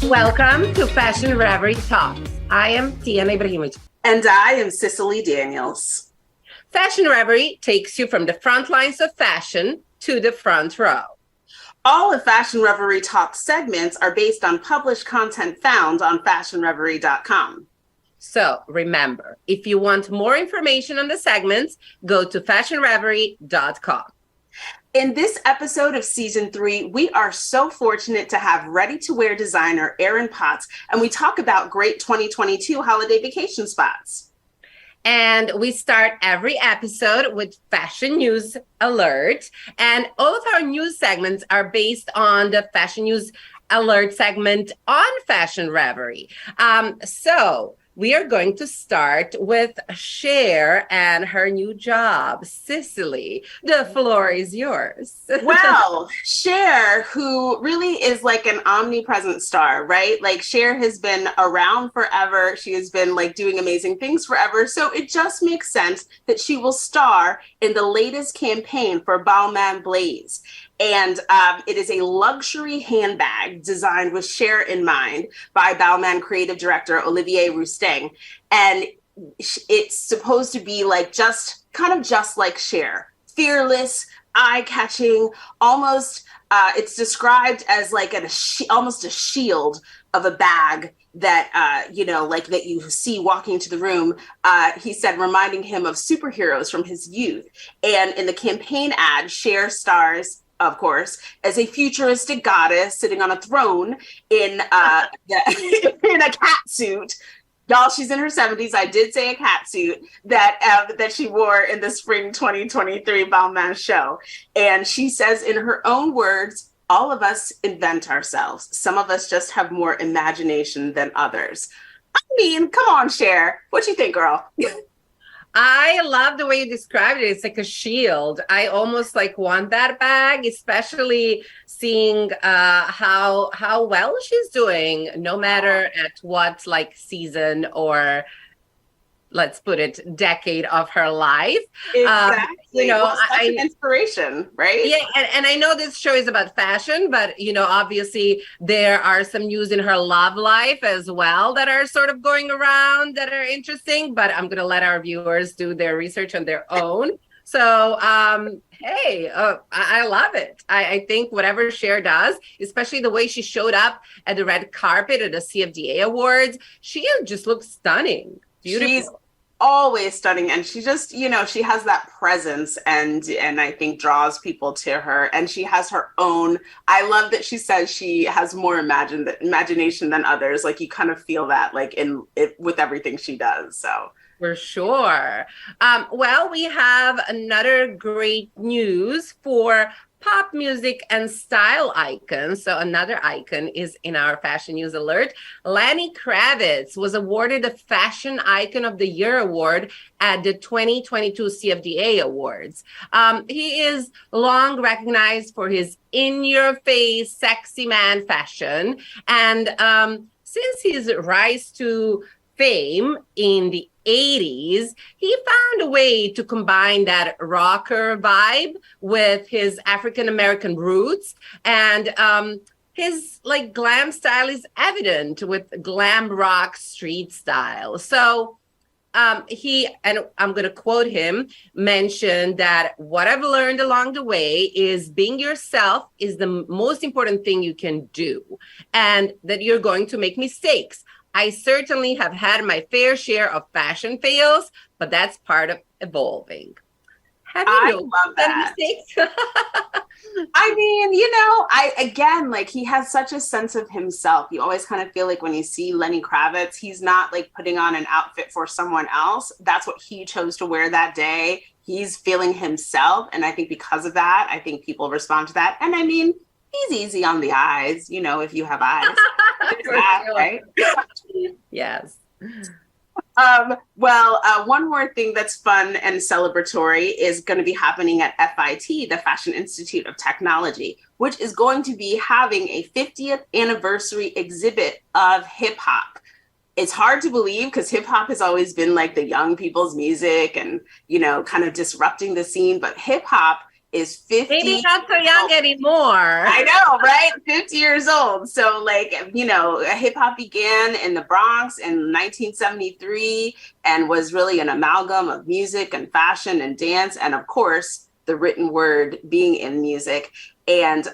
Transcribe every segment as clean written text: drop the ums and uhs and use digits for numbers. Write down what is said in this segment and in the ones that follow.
Welcome to Fashion Reverie Talks. I am Tijana Ibrahimovic. And I am Cicily Daniels. Fashion Reverie takes you from the front lines of fashion to the front row. All of Fashion Reverie Talks segments are based on published content found on fashionreverie.com. So remember, if you want more information on the segments, go to fashionreverie.com. In this episode of season 3, we are so fortunate to have ready-to-wear designer APOTTS, and we talk about great 2022 holiday vacation spots. And we start every episode with fashion news alert. And all of our news segments are based on the fashion news alert segment on Fashion Reverie. So we are going to start with Cher and her new job. Cicily, the floor is yours. Well, Cher, who really is like an omnipresent star, right? Like Cher has been around forever. She has been like doing amazing things forever. So it just makes sense that she will star in the latest campaign for Balmain Blaze. And it is a luxury handbag designed with Cher in mind by Balmain creative director Olivier Rousteing. And it's supposed to be like just like Cher, fearless, eye-catching, almost it's described as like almost a shield of a bag that, that you see walking into the room, he said, reminding him of superheroes from his youth. And in the campaign ad, Cher stars, of course, as a futuristic goddess sitting on a throne in in a cat suit. Y'all, she's in her 70s. I did say a cat suit that she wore in the spring 2023 Balmain show. And she says in her own words, all of us invent ourselves. Some of us just have more imagination than others. I mean, come on, Cher. What you think, girl? I love the way you described it. It's like a shield. I almost like want that bag, especially seeing how well she's doing, no matter at what like season or let's put it decade of her life. Exactly. An inspiration, right? Yeah, and I know this show is about fashion, but obviously there are some news in her love life as well that are sort of going around that are interesting, but I'm gonna let our viewers do their research on their own. So hey, I love it. I think whatever Cher does, especially the way she showed up at the red carpet at the CFDA Awards, she just looks stunning. Beautiful. She's always stunning, and she just, she has that presence and I think draws people to her, and she has her own. I love that she says she has more imagination than others. Like you kind of feel that like in it with everything she does. So for sure. Well, we have another great news for pop music and style icons. So another icon is in our fashion news alert. Lenny Kravitz was awarded the Fashion Icon of the Year award at the 2022 CFDA Awards. He is long recognized for his in-your-face sexy man fashion. And since his rise to fame in the 80s, he found a way to combine that rocker vibe with his African-American roots. And his like glam style is evident with glam rock street style. So he, and I'm going to quote him, mentioned that what I've learned along the way is being yourself is the most important thing you can do, and that you're going to make mistakes. I certainly have had my fair share of fashion fails, but that's part of evolving. I love that. I mean, he has such a sense of himself. You always kind of feel like when you see Lenny Kravitz, he's not like putting on an outfit for someone else. That's what he chose to wear that day. He's feeling himself. And I think because of that, I think people respond to that. And I mean, he's easy on the eyes, if you have eyes. Right? Yes. One more thing that's fun and celebratory is going to be happening at FIT, the Fashion Institute of Technology, which is going to be having a 50th anniversary exhibit of hip hop. It's hard to believe because hip hop has always been like the young people's music and, kind of disrupting the scene. But hip hop is 50. Maybe not so young anymore. I know, right? 50 years old. So like, hip hop began in the Bronx in 1973 and was really an amalgam of music and fashion and dance. And of course, the written word being in music. And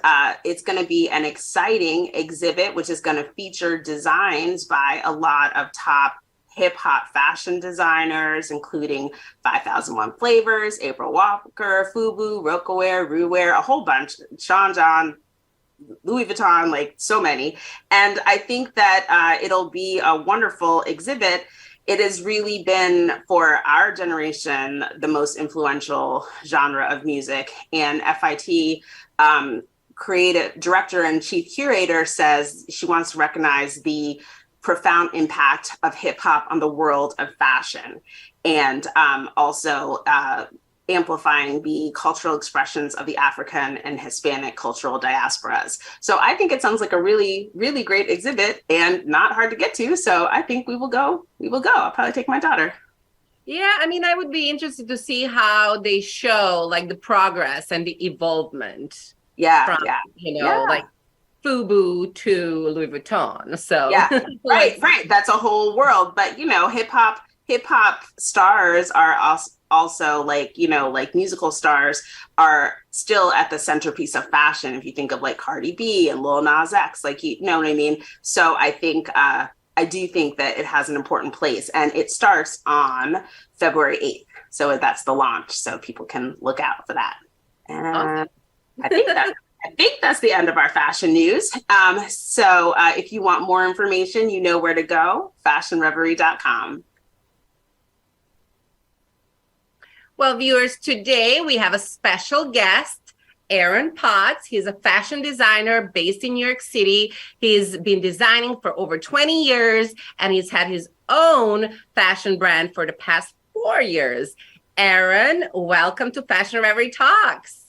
it's going to be an exciting exhibit, which is going to feature designs by a lot of top hip hop fashion designers, including 5001 Flavors, April Walker, Fubu, Rocawear, Ruwear, a whole bunch, Sean John, Louis Vuitton, like so many. And I think that it'll be a wonderful exhibit. It has really been, for our generation, the most influential genre of music. And FIT creative director and chief curator says she wants to recognize the profound impact of hip hop on the world of fashion, and also amplifying the cultural expressions of the African and Hispanic cultural diasporas. So I think it sounds like a really, really great exhibit and not hard to get to. So I think we will go. I'll probably take my daughter. Yeah, I mean, I would be interested to see how they show like the progress and the evolvement. Yeah, like Fubu to Louis Vuitton. So yeah, right. That's a whole world. But hip hop stars are also like musical stars are still at the centerpiece of fashion. If you think of like Cardi B and Lil Nas X, like you know what I mean. So I think I do think that it has an important place, and it starts on February 8th. So that's the launch. So people can look out for that. And awesome. I think that's the end of our fashion news. So if you want more information, you know where to go, fashionreverie.com. Well, viewers, today we have a special guest, Aaron Potts. He's a fashion designer based in New York City. He's been designing for over 20 years, and he's had his own fashion brand for the past 4 years. Aaron, welcome to Fashion Reverie Talks.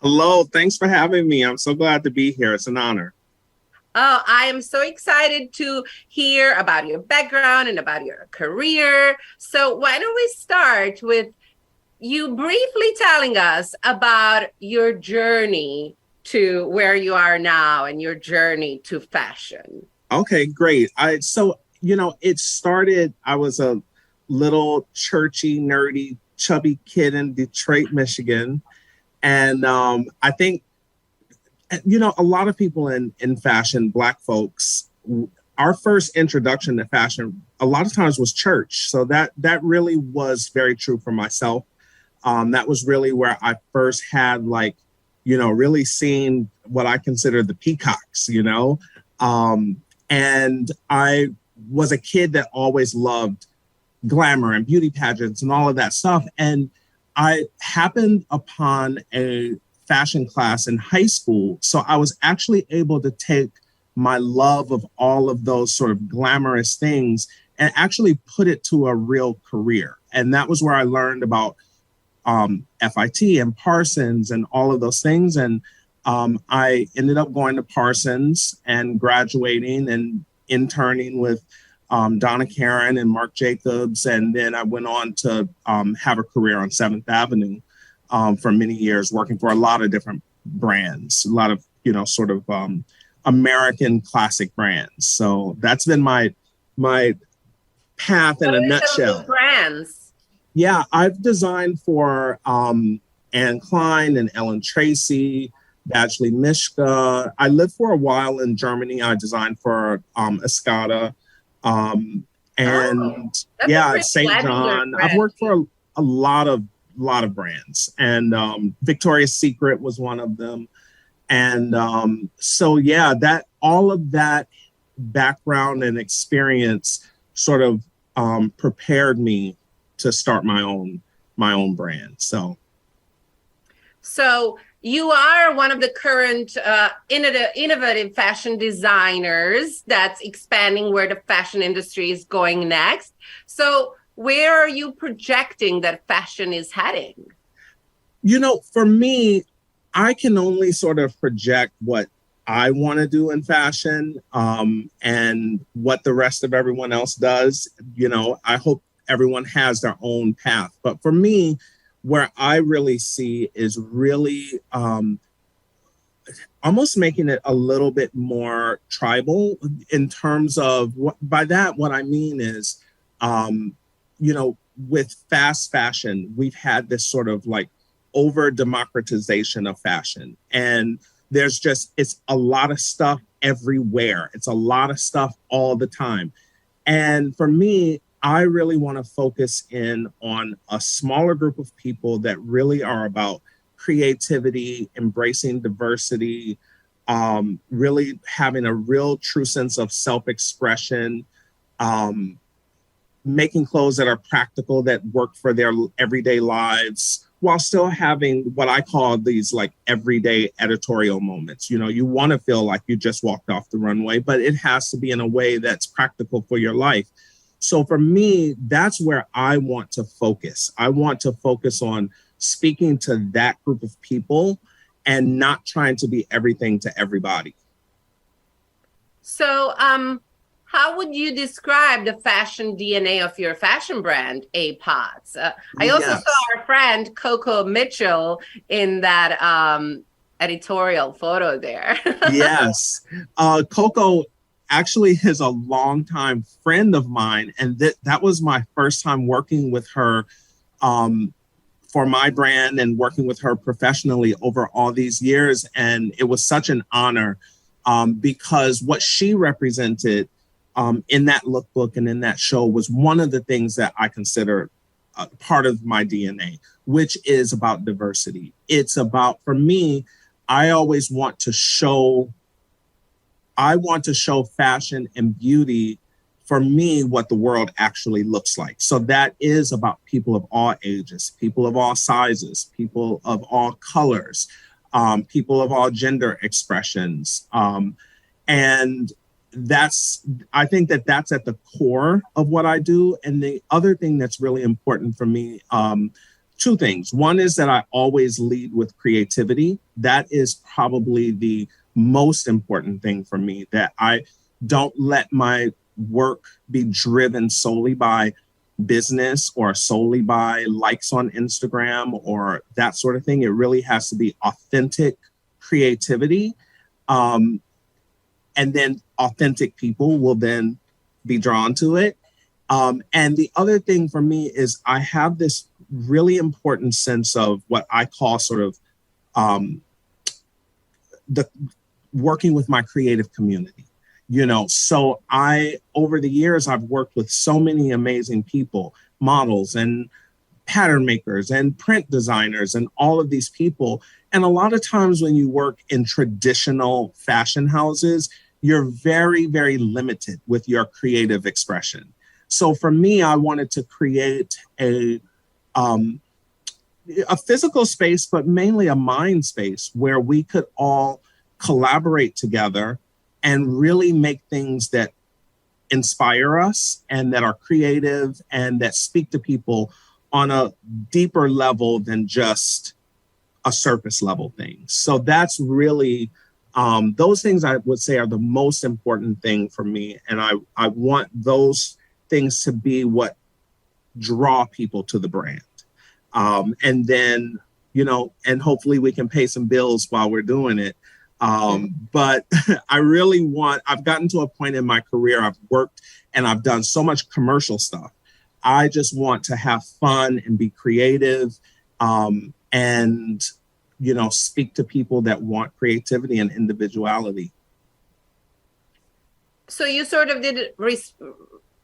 Hello, thanks for having me. I'm so glad to be here. It's an honor. Oh, I am so excited to hear about your background and about your career. So why don't we start with you briefly telling us about your journey to where you are now and your journey to fashion? Okay, great. It started, I was a little churchy, nerdy, chubby kid in Detroit, Michigan. And I think, a lot of people in fashion, Black folks, our first introduction to fashion, a lot of times was church. So that really was very true for myself. That was really where I first had really seen what I consider the peacocks, and I was a kid that always loved glamour and beauty pageants and all of that stuff. And I happened upon a fashion class in high school. So I was actually able to take my love of all of those sort of glamorous things and actually put it to a real career. And that was where I learned about FIT and Parsons and all of those things. And I ended up going to Parsons and graduating and interning with Donna Karan and Marc Jacobs. And then I went on to have a career on 7th Avenue for many years, working for a lot of different brands, a lot of, American classic brands. So that's been my path in a nutshell. Brands? Yeah, I've designed for Anne Klein and Ellen Tracy, Badgley Mischka. I lived for a while in Germany. I designed for Escada. St. John. I've worked for a lot of brands, and Victoria's Secret was one of them. And that all of that background and experience sort of prepared me to start my own brand. So you are one of the current innovative fashion designers that's expanding where the fashion industry is going next. So where are you projecting that fashion is heading? For me, I can only sort of project what I want to do in fashion and what the rest of everyone else does. I hope everyone has their own path. But for me, where I really see is really almost making it a little bit more tribal in terms of by that, what I mean is, with fast fashion, we've had this sort of like over democratization of fashion. And it's a lot of stuff everywhere. It's a lot of stuff all the time. And for me, I really want to focus in on a smaller group of people that really are about creativity, embracing diversity, really having a real true sense of self-expression, making clothes that are practical, that work for their everyday lives, while still having what I call these like everyday editorial moments. You want to feel like you just walked off the runway, but it has to be in a way that's practical for your life. So for me, that's where I want to focus. I want to focus on speaking to that group of people and not trying to be everything to everybody. So, how would you describe the fashion DNA of your fashion brand, APOTTS? I also saw our friend Coco Mitchell in that editorial photo there. Yes. Coco actually is a longtime friend of mine. And that was my first time working with her for my brand and working with her professionally over all these years. And it was such an honor because what she represented in that lookbook and in that show was one of the things that I consider part of my DNA, which is about diversity. It's about, for me, I always want to show fashion and beauty, for me, what the world actually looks like. So that is about people of all ages, people of all sizes, people of all colors, people of all gender expressions. And I think that's at the core of what I do. And the other thing that's really important for me, two things. One is that I always lead with creativity. That is probably the most important thing for me, that I don't let my work be driven solely by business or solely by likes on Instagram or that sort of thing. It really has to be authentic creativity. And then authentic people will then be drawn to it. And the other thing for me is I have this really important sense of what I call sort of the working with my creative community. So over the years, I've worked with so many amazing people, models and pattern makers and print designers and all of these people. And a lot of times when you work in traditional fashion houses, you're very, very limited with your creative expression. So for me, I wanted to create a physical space, but mainly a mind space where we could all collaborate together and really make things that inspire us and that are creative and that speak to people on a deeper level than just a surface level thing. So that's really, those things I would say are the most important thing for me. And I want those things to be what draw people to the brand. And then, and hopefully we can pay some bills while we're doing it. But I've gotten to a point in my career, I've worked and I've done so much commercial stuff. I just want to have fun and be creative, and, speak to people that want creativity and individuality. So you sort of did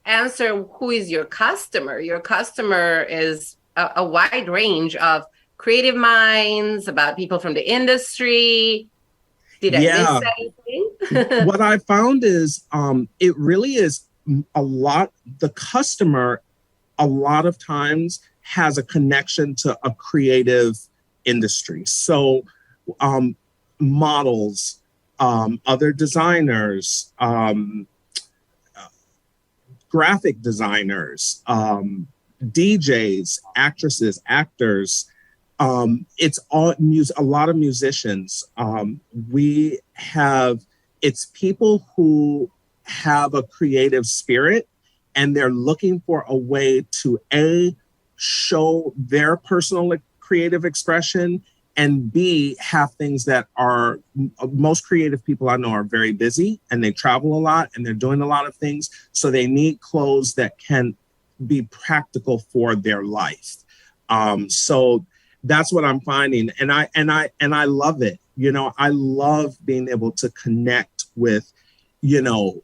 answer who is your customer. Your customer is a wide range of creative minds, about people from the industry. Did I miss anything? What I found is it really is the customer a lot of times has a connection to a creative industry. So models, other designers, graphic designers, DJs, actresses, actors, it's all a lot of musicians. It's people who have a creative spirit and they're looking for a way to show their personal creative expression, and B, have things that are, most creative people I know are very busy and they travel a lot and they're doing a lot of things. So they need clothes that can be practical for their life. So that's what I'm finding. And I love it. You know, I love being able to connect with, you know,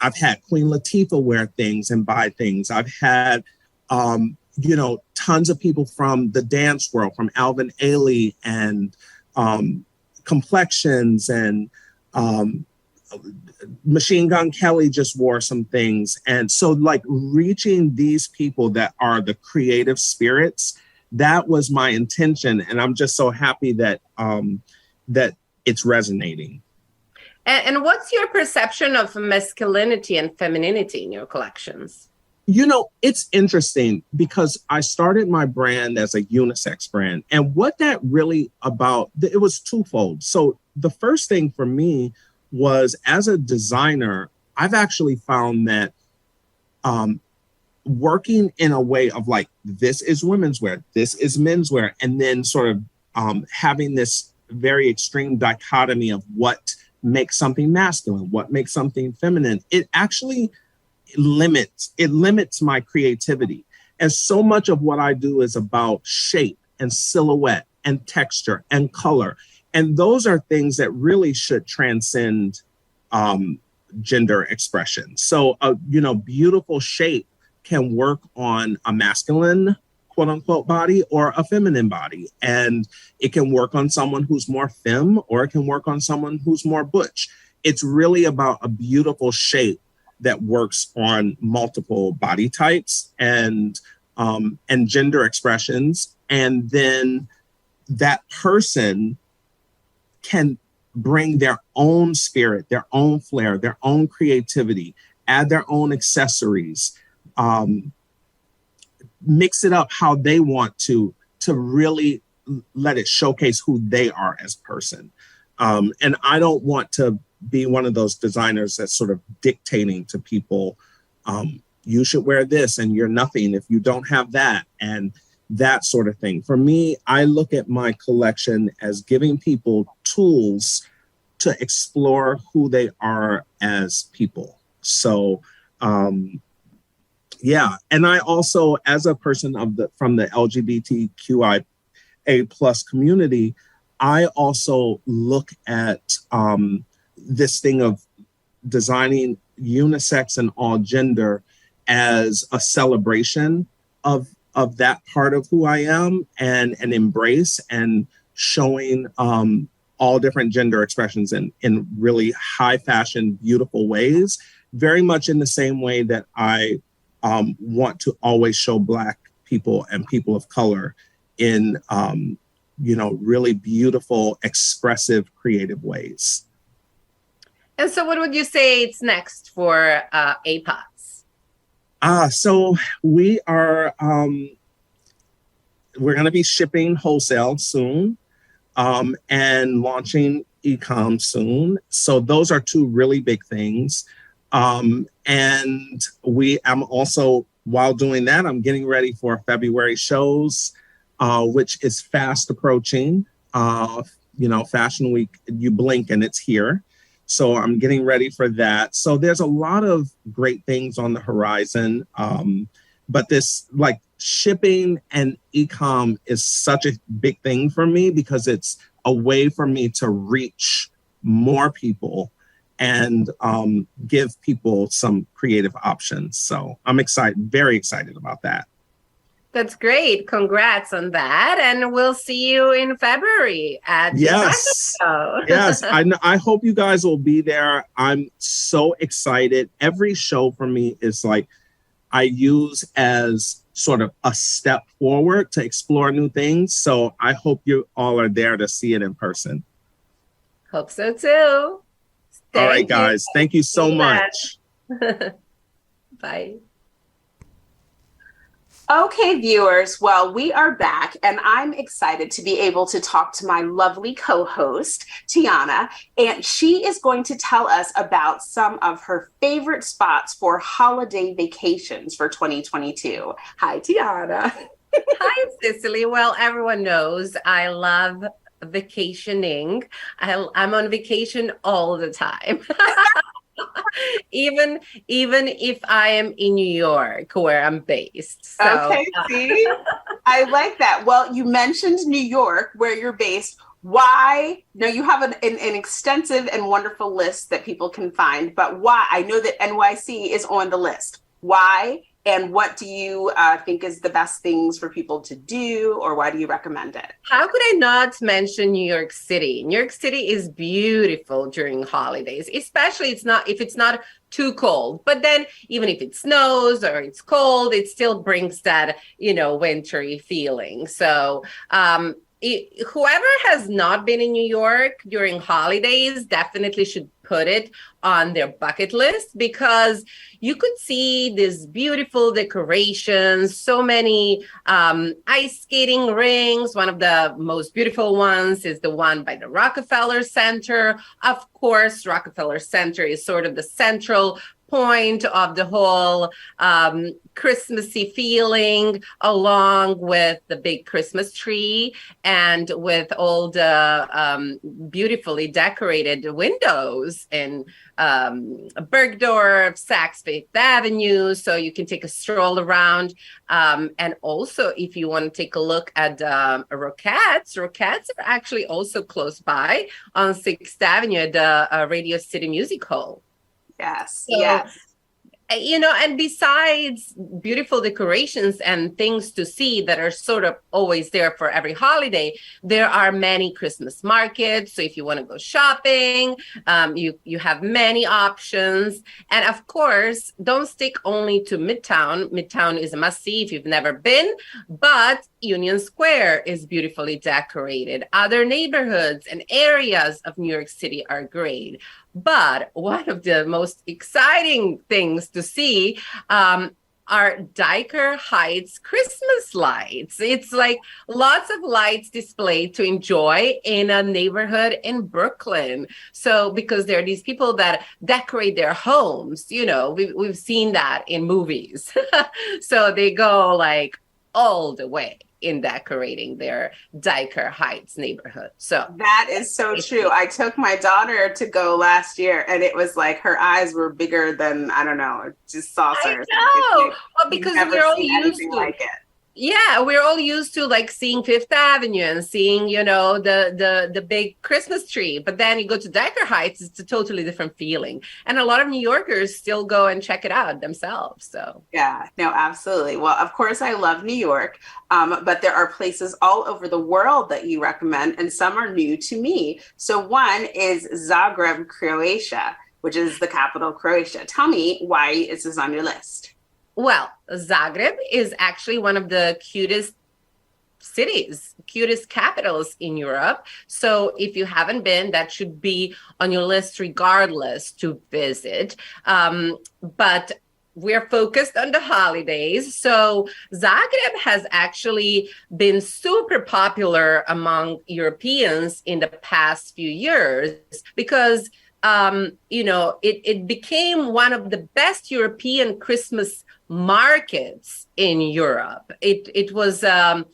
I've had Queen Latifah wear things and buy things. I've had, you know, tons of people from the dance world, from Alvin Ailey and Complexions, and Machine Gun Kelly just wore some things. And so like reaching these people that are the creative spirits, that was my intention. And I'm just so happy that that it's resonating. And what's your perception of masculinity and femininity in your collections? You know, it's interesting because I started my brand as a unisex brand. And what that really about, it was twofold. So the first thing for me was, as a designer, I've actually found that working in a way of like, this is women's wear, this is men's wear, and then sort of having this very extreme dichotomy of what makes something masculine, what makes something feminine, it actually limits my creativity. And so much of what I do is about shape and silhouette and texture and color. And those are things that really should transcend gender expression. So, you know, beautiful shape can work on a masculine, quote unquote, body or a feminine body. And it can work on someone who's more femme, or it can work on someone who's more butch. It's really about a beautiful shape that works on multiple body types and gender expressions. And then that person can bring their own spirit, their own flair, their own creativity, add their own accessories, mix it up how they want to really let it showcase who they are as a person. And I don't want to be one of those designers that's sort of dictating to people, you should wear this and you're nothing if you don't have that, and that sort of thing. For me, I look at my collection as giving people tools to explore who they are as people. So, yeah. And I also, as a person from the LGBTQIA+ community, I also look at this thing of designing unisex and all gender as a celebration of that part of who I am, and an embrace and showing all different gender expressions in really high fashion, beautiful ways, very much in the same way that I want to always show Black people and people of color in, you know, really beautiful, expressive, creative ways. And so what would you say it's next for APOTTS? So we are, we're going to be shipping wholesale soon, and launching e-com soon. So those are two really big things. And I'm also, while doing that, I'm getting ready for February shows, which is fast approaching. You know, Fashion Week, you blink and it's here. So I'm getting ready for that. So there's a lot of great things on the horizon. But this, like, shipping and e-com is such a big thing for me because it's a way for me to reach more people and give people some creative options. So I'm excited, very excited about that. That's great. Congrats on that. And we'll see you in February at the fashion show. Yes. I hope you guys will be there. I'm so excited. Every show for me is like, I use as sort of a step forward to explore new things. So I hope you all are there to see it in person. Hope so too. All right, guys. Thank you so much. Bye. Okay, viewers, well, we are back, and I'm excited to be able to talk to my lovely co-host, Tijana, and she is going to tell us about some of her favorite spots for holiday vacations for 2022. Hi, Tijana. Hi, Cicely. Well, everyone knows I love vacationing. I'm on vacation all the time. even even if I am in New York, where I'm based. So, Okay, see, I like that. Well, you mentioned New York, where you're based. Why? Now, you have an extensive and wonderful list that people can find, but why? I know that NYC is on the list. Why? And what do you think is the best things for people to do, or why do you recommend it? how could I not mention New York City? New York City is beautiful during holidays, especially if it's not too cold. But then even if it snows or it's cold, it still brings that, wintry feeling. So, whoever has not been in New York during holidays definitely should put it on their bucket list, because you could see these beautiful decorations, so many ice skating rinks. One of the most beautiful ones is the one by the Rockefeller Center. Of course, Rockefeller Center is sort of the central point of the whole Christmassy feeling, along with the big Christmas tree and with all the beautifully decorated windows in Bergdorf, Saks Fifth Avenue, so you can take a stroll around. And also, if you want to take a look at Roquettes are actually also close by on Sixth Avenue at the Radio City Music Hall. Yes, So, yes. And besides beautiful decorations and things to see that are sort of always there for every holiday, there are many Christmas markets. So if you want to go shopping, you have many options. And of course, don't stick only to Midtown. Midtown is a must-see if you've never been, but Union Square is beautifully decorated. Other neighborhoods and areas of New York City are great. But one of the most exciting things to see are Dyker Heights Christmas lights. It's like lots of lights displayed to enjoy in a neighborhood in Brooklyn. So because there are these people that decorate their homes, we've seen that in movies. So they go like all the way in decorating their Dyker Heights neighborhood. So that is so true. I took my daughter to go last year, and it was like her eyes were bigger than, I don't know, just saucers. I know. Like, Well, because we're all used to like it. Yeah, we're all used to like seeing Fifth Avenue and seeing, the big Christmas tree. But then you go to Dyker Heights, it's a totally different feeling. And a lot of New Yorkers still go and check it out themselves. So yeah, no, absolutely. Well, of course, I love New York, but there are places all over the world that you recommend, and some are new to me. So one is Zagreb, Croatia, which is the capital of Croatia. Tell me why is this on your list? Well, Zagreb is actually one of the cutest capitals in Europe. So if you haven't been, that should be on your list regardless to visit. But we're focused on the holidays. So Zagreb has actually been super popular among Europeans in the past few years because it became one of the best European Christmas markets in Europe. It was, I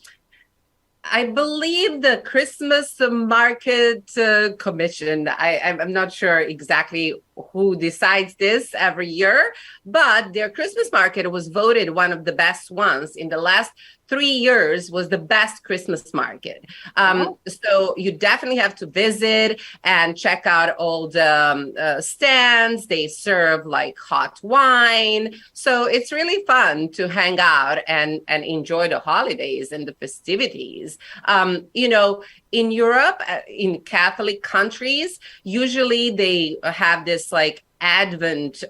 believe, the Christmas Market Commission. I'm not sure exactly who decides this every year, but their Christmas market was voted one of the best ones in the last 3 years, was the best Christmas market. So you definitely have to visit and check out all the stands. They serve like hot wine. So it's really fun to hang out and enjoy the holidays and the festivities. In Europe, in Catholic countries, usually they have this like Advent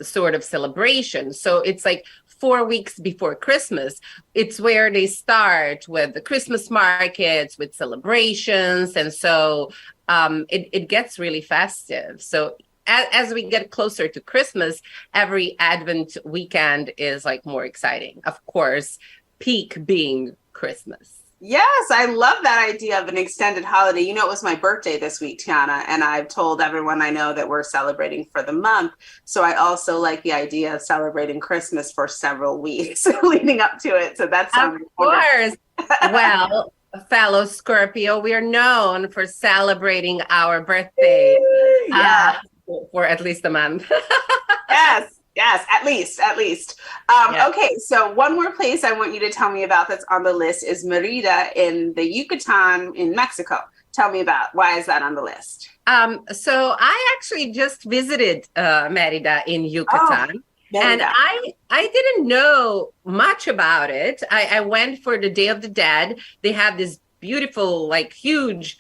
sort of celebration. So it's like 4 weeks before Christmas. It's where they start with the Christmas markets, with celebrations. And so it gets really festive. So as we get closer to Christmas, every Advent weekend is like more exciting. Of course, peak being Christmas. Yes, I love that idea of an extended holiday. You know, it was my birthday this week, Tijana, and I've told everyone I know that we're celebrating for the month. So I also like the idea of celebrating Christmas for several weeks leading up to it. So that's Of course. Well, fellow Scorpio, we are known for celebrating our birthday for at least a month. Yes, at least. Okay, so one more place I want you to tell me about that's on the list is Merida in the Yucatan in Mexico. Tell me about, why is that on the list? So I actually just visited Merida in Yucatan. And I didn't know much about it. I went for the Day of the Dead. They have this beautiful, like, huge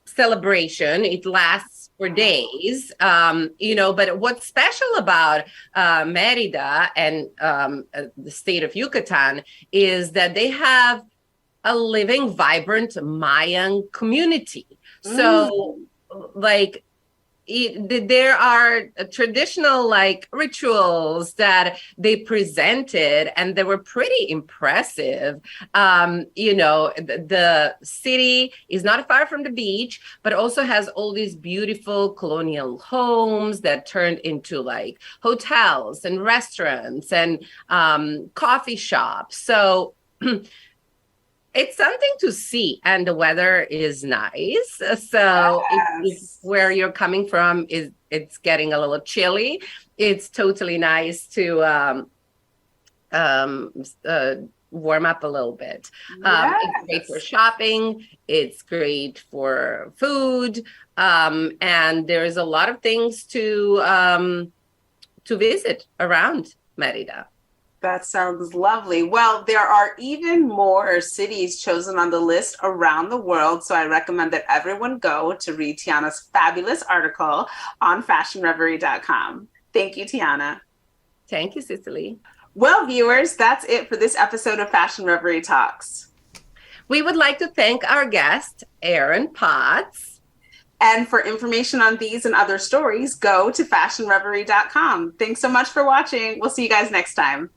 celebration. It lasts for days, but what's special about Merida and the state of Yucatan is that they have a living, vibrant Mayan community. So, like, there are traditional like rituals that they presented, and they were pretty impressive. The city is not far from the beach, but also has all these beautiful colonial homes that turned into like hotels and restaurants and coffee shops. So it's something to see, and the weather is nice. So if where you're coming from it's getting a little chilly, it's totally nice to warm up a little bit. It's great for shopping. It's great for food, and there's a lot of things to visit around Merida. That sounds lovely. Well, there are even more cities chosen on the list around the world, so I recommend that everyone go to read Tijana's fabulous article on fashionreverie.com. Thank you, Tijana. Thank you, Cicily. Well, viewers, that's it for this episode of Fashion Reverie Talks. We would like to thank our guest, APOTTS. And for information on these and other stories, go to fashionreverie.com. Thanks so much for watching. We'll see you guys next time.